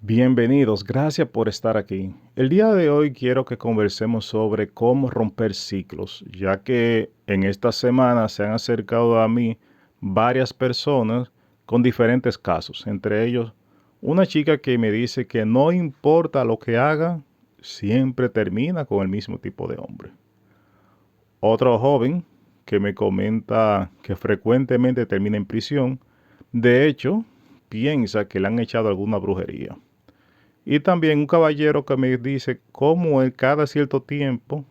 Bienvenidos, gracias por estar aquí. El día de hoy quiero que conversemos sobre cómo romper ciclos, ya que en esta semana se han acercado a mí varias personas con diferentes casos, entre ellos una chica que me dice que no importa lo que haga, siempre termina con el mismo tipo de hombre. Otro joven que me comenta que frecuentemente termina en prisión, de hecho, piensa que le han echado alguna brujería. Y también un caballero que me dice cómo él cada cierto tiempo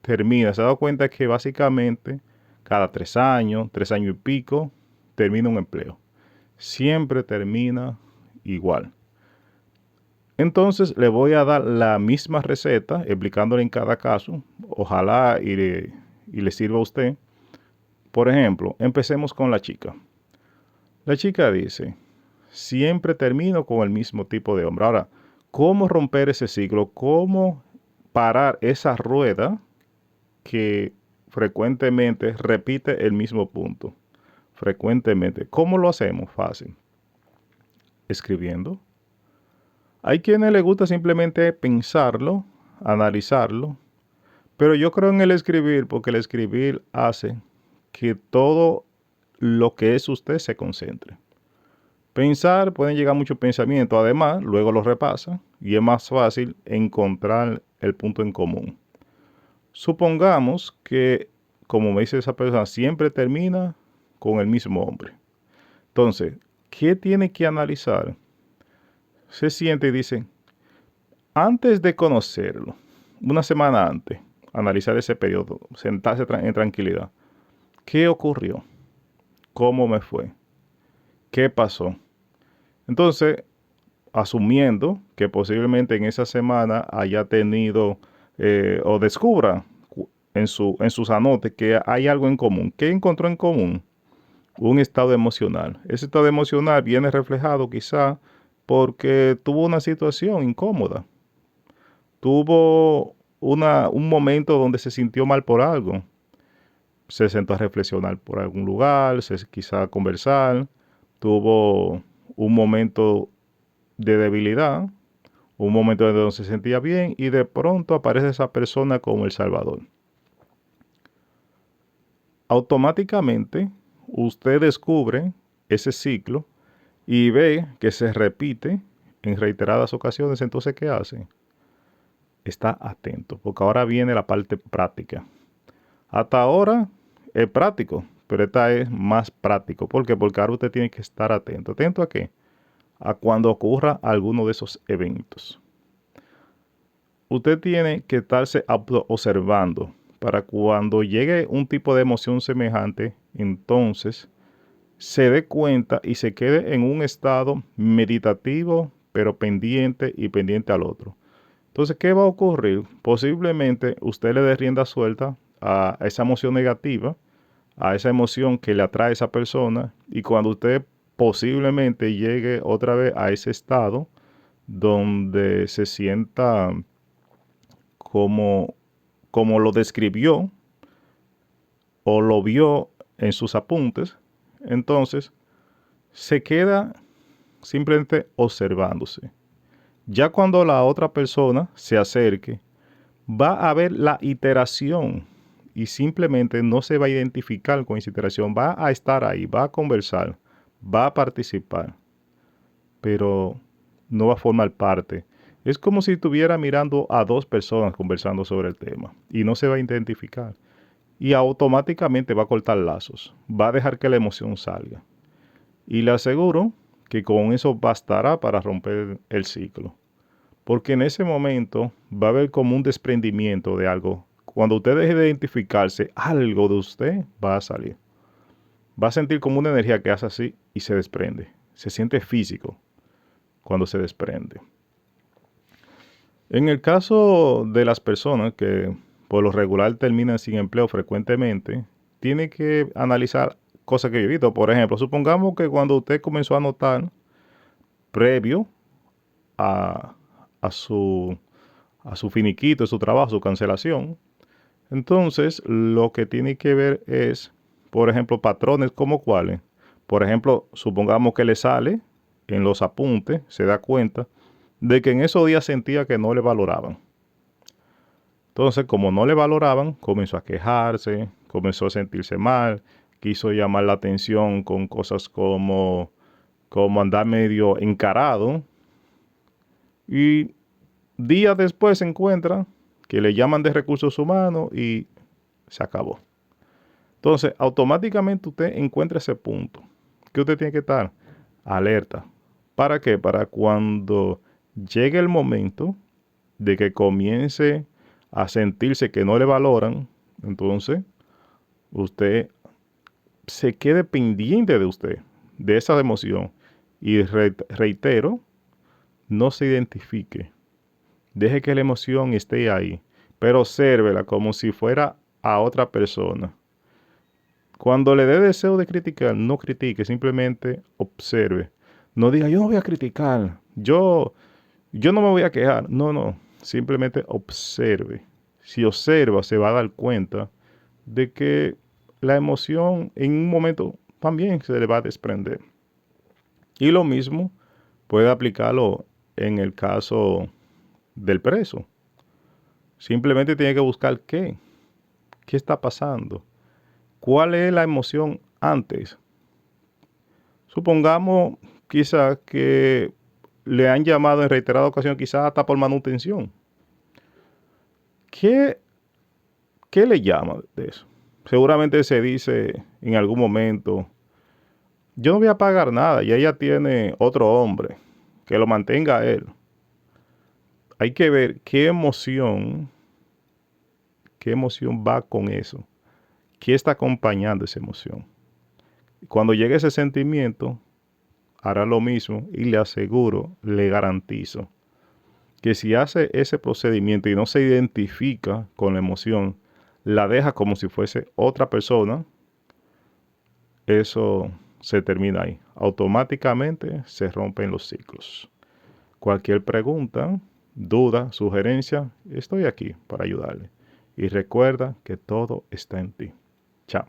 termina. Se ha dado cuenta que básicamente cada 3 años, 3 años y pico, termina un empleo. Siempre termina igual. Entonces le voy a dar la misma receta, explicándole en cada caso. Ojalá y le sirva a usted. Por ejemplo, empecemos con la chica. La chica dice, siempre termino con el mismo tipo de hombre. Ahora, ¿cómo romper ese ciclo? ¿Cómo parar esa rueda que frecuentemente repite el mismo punto? Frecuentemente. ¿Cómo lo hacemos? Fácil. Escribiendo. Hay quienes les gusta simplemente pensarlo, analizarlo, pero yo creo en el escribir porque el escribir hace que todo lo que es usted se concentre. Pensar, pueden llegar muchos pensamientos, además, luego los repasa y es más fácil encontrar el punto en común. Supongamos que, como me dice esa persona, siempre termina con el mismo hombre. Entonces, ¿qué tiene que analizar? Se siente y dice, antes de conocerlo, una semana antes, analizar ese periodo, sentarse en tranquilidad. ¿Qué ocurrió? ¿Cómo me fue? ¿Qué pasó? Entonces, asumiendo que posiblemente en esa semana haya tenido o descubra en sus anotes que hay algo en común. ¿Qué encontró en común? Un estado emocional. Ese estado emocional viene reflejado quizá porque tuvo una situación incómoda. Tuvo un momento donde se sintió mal por algo. Se sentó a reflexionar por algún lugar, quizá a conversar. Tuvo un momento de debilidad, un momento donde no se sentía bien y de pronto aparece esa persona como el Salvador. Automáticamente usted descubre ese ciclo y ve que se repite en reiteradas ocasiones. Entonces, ¿qué hace? Está atento, porque ahora viene la parte práctica. Hasta ahora es práctico, pero esta es más práctico. ¿Por qué? Porque ahora usted tiene que estar atento. ¿Atento a qué? A cuando ocurra alguno de esos eventos. Usted tiene que estarse observando para cuando llegue un tipo de emoción semejante, entonces se dé cuenta y se quede en un estado meditativo, pero pendiente y pendiente al otro. Entonces, ¿qué va a ocurrir? Posiblemente usted le dé rienda suelta a esa emoción negativa, a esa emoción que le atrae a esa persona, y cuando usted posiblemente llegue otra vez a ese estado donde se sienta como, como lo describió o lo vio en sus apuntes, entonces se queda simplemente observándose. Ya cuando la otra persona se acerque, va a ver la iteración y simplemente no se va a identificar con esa iteración, va a estar ahí, va a conversar, va a participar, pero no va a formar parte. Es como si estuviera mirando a dos personas conversando sobre el tema y no se va a identificar. Y automáticamente va a cortar lazos, va a dejar que la emoción salga. Y le aseguro que con eso bastará para romper el ciclo. Porque en ese momento va a haber como un desprendimiento de algo. Cuando usted deje de identificarse, algo de usted va a salir. Va a sentir como una energía que hace así y se desprende. Se siente físico cuando se desprende. En el caso de las personas que por lo regular terminan sin empleo frecuentemente, tiene que analizar cosas que yo he visto. Por ejemplo, supongamos que cuando usted comenzó a notar previo a, a su, a su finiquito, su trabajo, su cancelación, entonces lo que tiene que ver es, por ejemplo, patrones como cuáles. Por ejemplo, supongamos que le sale en los apuntes, se da cuenta de que en esos días sentía que no le valoraban. Entonces, como no le valoraban, comenzó a quejarse, comenzó a sentirse mal, quiso llamar la atención con cosas como andar medio encarado. Y días después se encuentra que le llaman de recursos humanos y se acabó. Entonces, automáticamente usted encuentra ese punto que usted tiene que estar alerta. ¿Para qué? Para cuando llegue el momento de que comience a sentirse que no le valoran, entonces usted se quede pendiente de usted, de esa emoción. Y reitero, no se identifique. Deje que la emoción esté ahí, pero obsérvela como si fuera a otra persona. Cuando le dé deseo de criticar, no critique, simplemente observe. No diga, yo no voy a criticar, yo no me voy a quejar. No, no, simplemente observe. Si observa, se va a dar cuenta de que la emoción en un momento también se le va a desprender. Y lo mismo puede aplicarlo en el caso del preso. Simplemente tiene que buscar qué está pasando, cuál es la emoción antes. Supongamos quizás que le han llamado en reiterada ocasión, quizás hasta por manutención. ¿Qué, qué le llama de eso? Seguramente se dice en algún momento, yo no voy a pagar nada y ella tiene otro hombre que lo mantenga a él. Hay que ver qué emoción va con eso, qué está acompañando esa emoción. Cuando llegue ese sentimiento, hará lo mismo y le aseguro, le garantizo, que si hace ese procedimiento y no se identifica con la emoción, la deja como si fuese otra persona, eso se termina ahí. Automáticamente se rompen los ciclos. Cualquier pregunta, duda, sugerencia, estoy aquí para ayudarle. Y recuerda que todo está en ti. Chao.